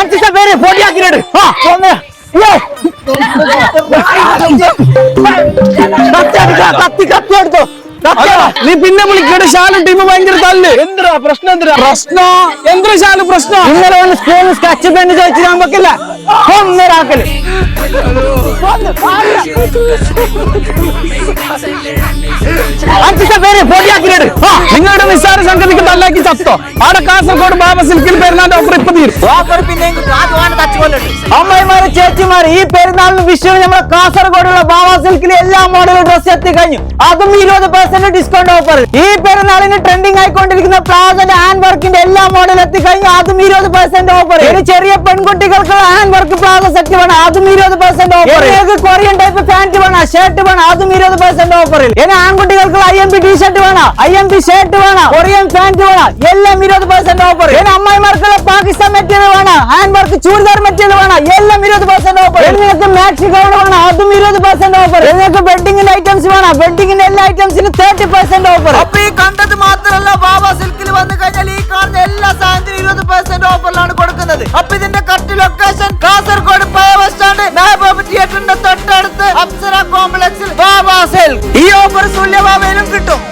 5 പേര് പൊടിയാക്കിയിട്ട് കത്തി കത്തി എടുത്തോ. നീ പിന്നെ വിളിക്കട്ടെ. ശാലു ടീം ഭയങ്കര തല്ല്. എന്തിനാ പ്രശ്നം? എന്തിനാ ശാലു പ്രശ്നം? ഇന്നലെ ഒന്ന് സ്കൂളിൽ സ്കച്ച് പെണ്ണ് ചോദിച്ചു ഞാൻ വെക്കില്ല. ഒന്നരാക്കല് 5 പേര് പൊടിയാക്കിയിട്ട് നിങ്ങളുടെ നിസ്സാര സംഗതിക്ക് തല്ലാക്കി ചത്തോ. അവിടെ കാസർഗോഡ് ബാബ സിൽക്കിൽ പെരുന്നാളിന്റെ ഓഫർ ഇപ്പൊ തീരും. അമ്മമാര് ചേച്ചിമാര് ഈ പെരുന്നാളിന് വിഷു നമ്മുടെ കാസർഗോഡുള്ള ബാബ സിൽക്കിൽ എല്ലാ മോഡലും ഡ്രസ് എത്തി കഴിഞ്ഞു. അതും 20% ഡിസ്കൗണ്ട് ഓഫർ. ഈ പെരുന്നാളിന് ട്രെൻഡിങ് ആയിക്കൊണ്ടിരിക്കുന്ന പ്ലാസന്റെ ഹാൻഡ് വർക്കിന്റെ എല്ലാ മോഡലും എത്തി കഴിഞ്ഞു. അതും 20% ഓഫർ. ഒരു ചെറിയ പെൺകുട്ടികൾക്ക് ഹാൻഡ് വർക്ക് പ്ലാസ സെറ്റ് വേണം. അതും 20% ഓഫർ. കൊറിയൻ ടൈപ്പ് പാന്റ് വേണം, ഷർട്ട് വേണം. അതും 20% ഓഫറിൽ. ഇനി ആൺകുട്ടികൾക്ക് IMP ടീഷർട്ട് വേണം, IMP ഷർട്ട് വേണം, കൊറിയൻ പാന്റ് വേണം. എല്ലാം 20% ഓഫർ. ഇനി അമ്മായിമാർക്കുള്ള പാകിസ്ഥാൻ മെറ്റീരിയൽ വേണം, ഹാൻഡ് വർക്ക് ചൂരിദാർ മെറ്റീരിയൽ വേണം. എല്ലാം 20% ഓഫർ. നിങ്ങൾക്ക് മാക്സി ഗൗൺ വേണം, അതും 20% ഓഫർ. നിങ്ങൾക്ക് വെഡിങ്ങിന്റെ ഐറ്റംസ് വേണം, വെഡിങ്ങിന്റെ എല്ലാ ഐറ്റംസിനും 30% ഓഫർ. അപ്പൊ ഈ കണ്ടത് മാത്രമല്ല, ബാബ സിൽക്കിൽ വന്നു കഴിഞ്ഞാൽ ഈ കാണുന്ന എല്ലാ സാധനത്തിനും 20% ഓഫറിലാണ് കൊടുക്കുന്നത്. അപ്പൊ ഇതിന്റെ കറക്റ്റ് ലൊക്കേഷൻ കാസർഗോഡ് പഴയ ബസ് സ്റ്റാൻഡ് തിയേറ്ററിന്റെ തൊട്ടടുത്ത് അപ്സര കോംപ്ലക്സിൽ ബാബ സിൽക്ക്. ഈ ഓഫർ സൂല്യ ബാബയിലും